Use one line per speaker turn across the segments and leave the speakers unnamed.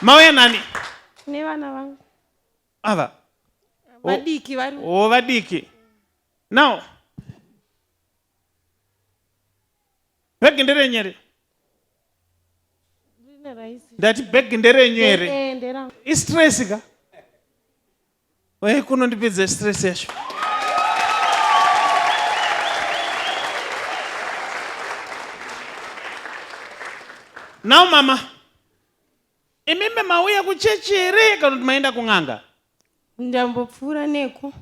Mauya nani?
Ni vana vangu.
Ava?
Vadiki vari.
Oh, vadiki. Now, begi ndere nyere. Ndati begi ndere nyere.
Ndera.
Stress ka? Wewe kuno ndipedza stress yacho. Now mama, imime mauya kuchechere kana kuti maenda kung'anga?
Ndambopfura neko.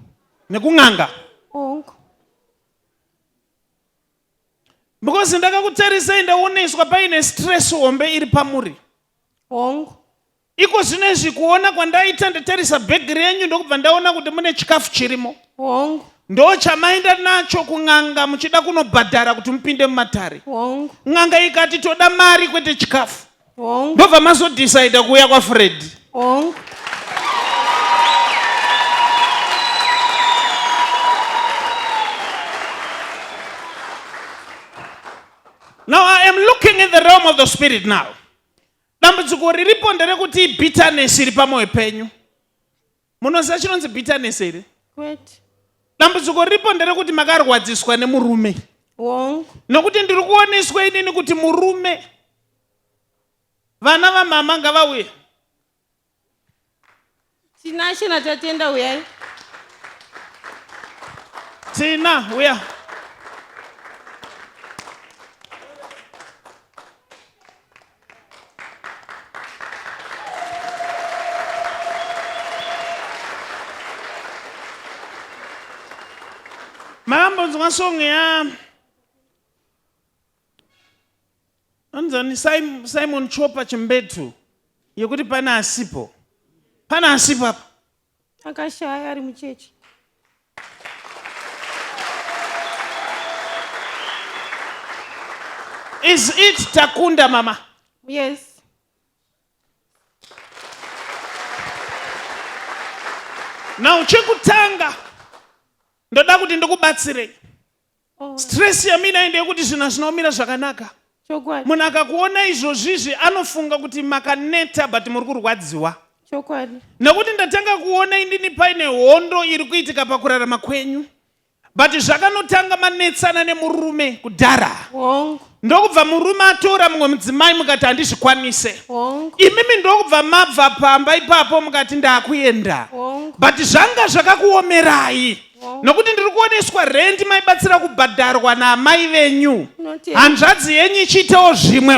Nekung'anga?
Ongo.
Because ndakakutarisa ndaoneswa paine stress hombe iri pamuri.
Ongo.
Iko zvinezvi kuona kwandaita ndatarisa bhegi renyu ndokubva ndaona kuti mune chikafu chirimo.
Ongo.
Ndo chamaenda nacho kung'anga muchida kunobhadhara kuti mupinde mumatare.
Ongo.
Ng'anga ikati toda mari kwete chikafu.
Ongo.
Ndobva mazodecide kuuya kwa Freddy.
Ongo.
Now I am looking in the realm of the spirit now. Dambudziko riripo nderekuti bitterness iri pamwoyo penyu. Munoziva chinonzi bitterness iri?
Kwete.
Dambudziko riripo nderekuti makarwadziswa nemurume.
Ongo.
Nokuti ndiri kuoneswa inini kuti murume. Vana vamama ngavauye.
Tinashina tatenda uyai.
Tina, uya. Mambo nzongasonge ya Anzani Simon Chopa chimbetu yekuti pana asipo. Pana asipo hapa.
Akashaya ari muchechi.
Is it Takunda mama?
Yes.
Now chekutanga ndoda kuti ndikubatsire. Stress ya mina inde kuti zvinomira zvakanaka.
Chokwadi.
Munhu akakuona izvozvizvi anofunga kuti makaneta but muri kurwadziwa.
Chokwadi.
Nekuti ndatanga kuona indini paine hondo iri kuitika pakurarama kwenyu. But zvakanotanga manetsana nemurume kudhara.
Ongo.
Ndokubva murume atora mumwe mudzimai mukati handizvikwanise.
Ongo.
Imimi ndokubva mabva pamba ipapo mukati ndakuenda.
Ongo.
But zvanga zvakakuomerai. Nokuti ndiri kuoneswa rendi maibatsira kubhadharwa naamai venyu. Hanzvadzi yenyu ichiitawo zvimwe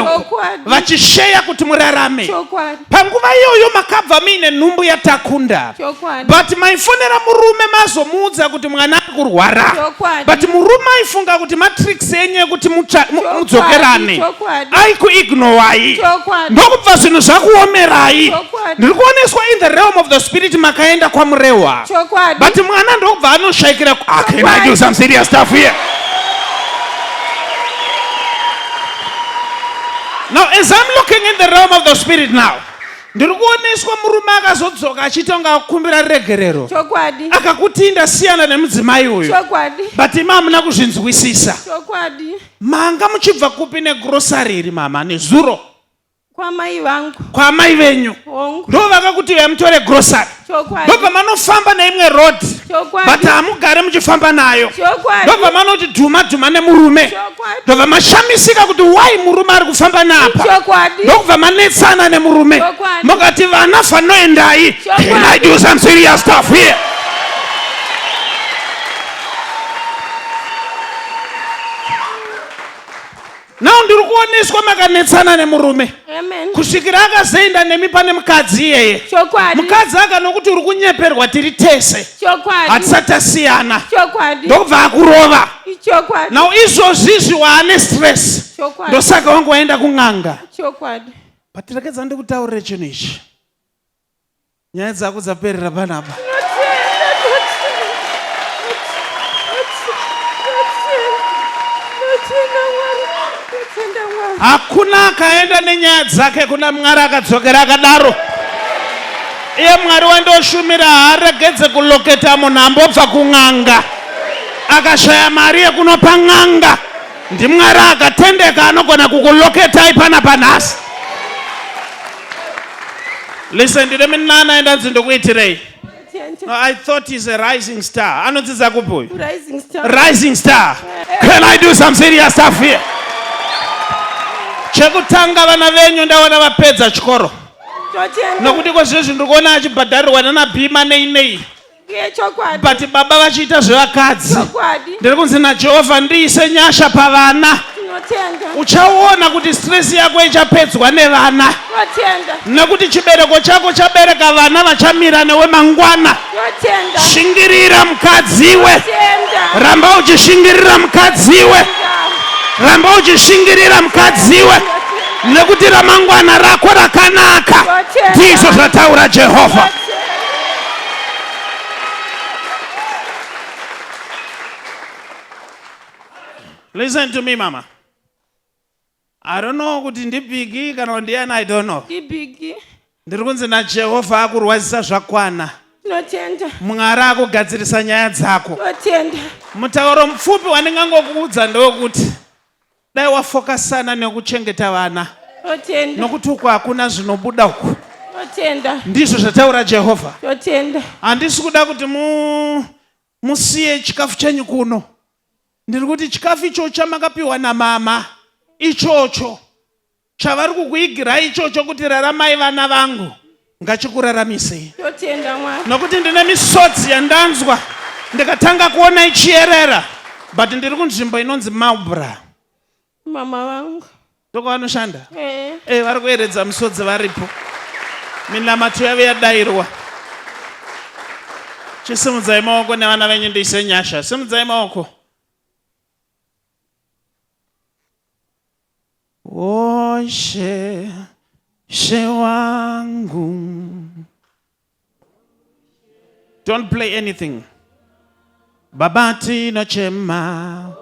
vachisheya kuti murarame. Panguva iyoyo makabva muine nhumbu yatakunda. But maifonera murume mazomuudza kuti mwana ari kurwara. But murume aifunga kuti matrix yenyu yekuti mudzokerane. Aikuignowai. Ndokubva zvinhu zvakuomerai. Ndiri kuoneswa in the realm of the spirit makaenda kwamurewa. But mwana ndokubva anoshaikira. Can I do some serious stuff here? Now as I'm looking in the realm of the spirit now, ndiri kuoneswa murume akazodzoka achitonga kukumbira regerero.
Chokwadi.
Akakuti ndasiyana nemudzimai uyu.
Chokwadi.
But ima hamuna kuzvinzwisisa.
Chokwadi.
Manga muchibva kupi negrocery iri mama nezuro?
Kwa mai vangu.
Kwa mai venyu. Ndo vakakuti yamutore grocery.
Chokwadi.
Ndo pamanofamba neimwe road.
Chokwadi.
But hamugare muchifamba nayo.
Chokwadi.
Ndo pamanoti dhuma nemurume.
Chokwadi.
Ndo pamashamisika kuti why murume ari kufamba napa.
Chokwadi.
Ndo kubva manetsana nemurume.
Chokwadi.
Mukati vana fanoendai. Can I do some serious stuff here? Now ndiri kuoneswa makanetsana nemurume.
Amen.
Kusvikira akazoenda nemi pane mukadzi iyeye.
Chokwadi.
Mukadzi akanokuti uri kunyeperwa tiri tese.
Chokwadi.
Hatisasiyana.
Chokwadi.
Ndokubva akurova.
Chokwadi.
Now izvozvizvi waane stress.
Chokwadi.
Ndosaka wangu waenda kung'anga.
Chokwadi.
But rekedza ndikutaurire chinhu ichi. Nyaya dzako dzaperera panapa. Hakuna akaenda nenyaya dzake kuna Mwari akadzokera akadaro. Iye Mwari wandoshumira haregedze kuloketa munhu ambobva kung'anga. akashaya mari yekunopa n'anga ndimwari akatendeka anogona kukuloketai pana panhasi. Listen, ndine minana endanzi ndokuitirei. No, I thought he's a rising star. Anodzidza kupi?
Rising star.
Rising star. Can I do some serious stuff here? Chekutanga vana venyu ndaona vapedza chikoro. Nokuti kwezvezvi ndikuona achibhadharirwa nana bhima nei. But baba vachiita zvevakadzi. Ndiri kunzi naJehovha ndiise nyasha pavana. Uchaona kuti stress yako ichapedzwa nevana. Nekuti chibereko chako chabereka vana vachamira newe mangwana. Shingirira mukadziwe. Ramba uchishingirira mukadziwe. Ramba uchishingirira mukadziwe. Nekuti ramangwana rako rakanaka. Ndizvo zvataura Jehovha. Listen to me, mama. I don't know kuti ndibigi kana ndiani, I don't know.
Ndibigi.
Ndiri kunzi naJehovha akurwadzisa zvakwana. Mwari akugadzirisa nyaya dzako. Mutauro mupfupi wandingangokuudza ndewekuti dai wafokasana nekuchengeta vana. Nokuti uko hakuna zvinobuda uko. Ndizvo zvataura Jehovha. Handisi kuda kuti musiye chikafu chenyu kuno. Ndiri kuti chikafu icho chamakapiwa namama ichocho chavari kukuigirai ichocho kuti raramai vana vangu ngachikuraramisei. Nokuti ndine misodzi yandanzwa ndikatanga kuona ichierera, but ndiri kunzvimbo inonzi Maubra.
Mama vangu
ndoko vanoshanda. Vari kueredza misodzi varipo. Minamato yavo yadairwa. Chisimudzai maoko nevana venyu ndiise nyasha. Simudzai maoko. Oshe she wangu. Don't play anything. Babati no chema.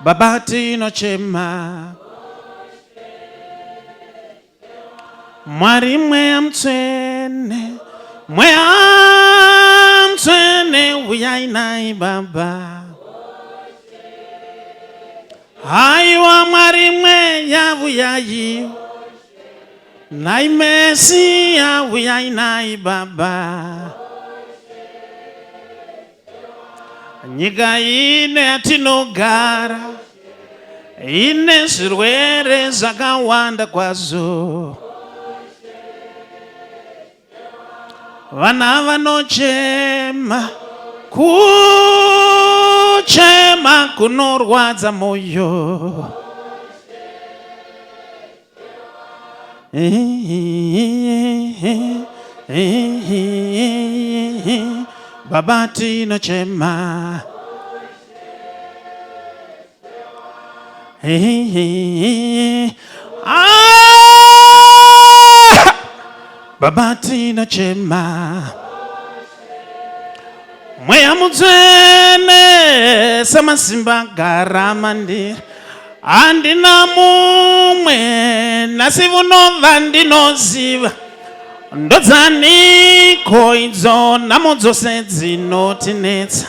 Babati no chema. Mwari mweya mtswene. Mweya mtswene uyainai baba. Aiwa Mwari mweya uyayi. Nai Mesia uyainai baba. Nyika ine yatinogara ine zvirwere zvakawanda kwazvo. Vana vanochema, kuchema kunorwadza moyo. Baba tinochema. Baba tinochema. Mweya mutsvene samasimba garamandi. Andina mumwe nasi vunova ndinoziva. Ndodzaniko idzo namo dzose dzinotinetsa.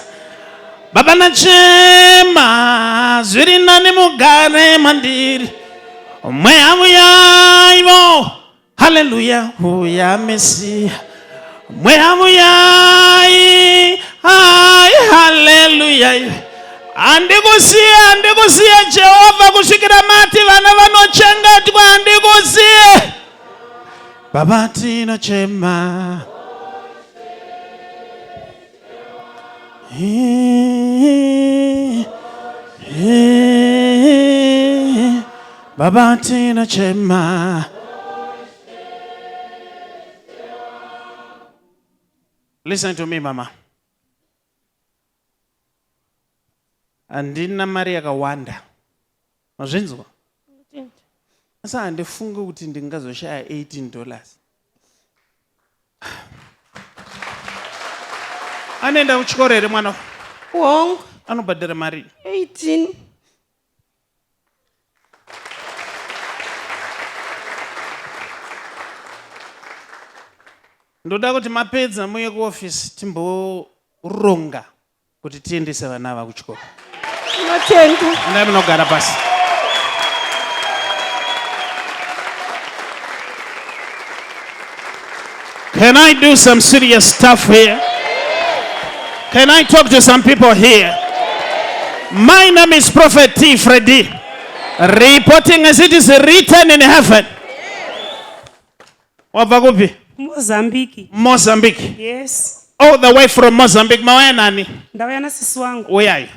Baba nachema zviri nani mugare mandiri. Mweya muyaivo. Hallelujah, uya Mesia. Mweya muyai. Hallelujah. Andikusiye Jehovha kusvikira mati vana vanochengetwa. Andikusiye. Baba tinochema. Baba tinochema. Listen to me, mama. Andina mari yakawanda. Mazvinzwa? Asa handifungi kuti ndingazoshaya $18. Anoenda kuchikoro here mwana?
Wangu
anobhadhara mari
18.
Ndoda kuti mapedza muye kuofisi ronga kuti tiendese vana ava kuchikoro.
Tinotenda.
Ndai munogara pasi. Can I do some serious stuff here? Can I talk to some people here? My name is Prophet T Freddy, reporting as it is written in heaven. Wavakupi?
Mozambique.
Mozambique.
Yes.
All the way from Mozambique. Mawaya nani?
Ndawaya na sisi wangu.
Uyai.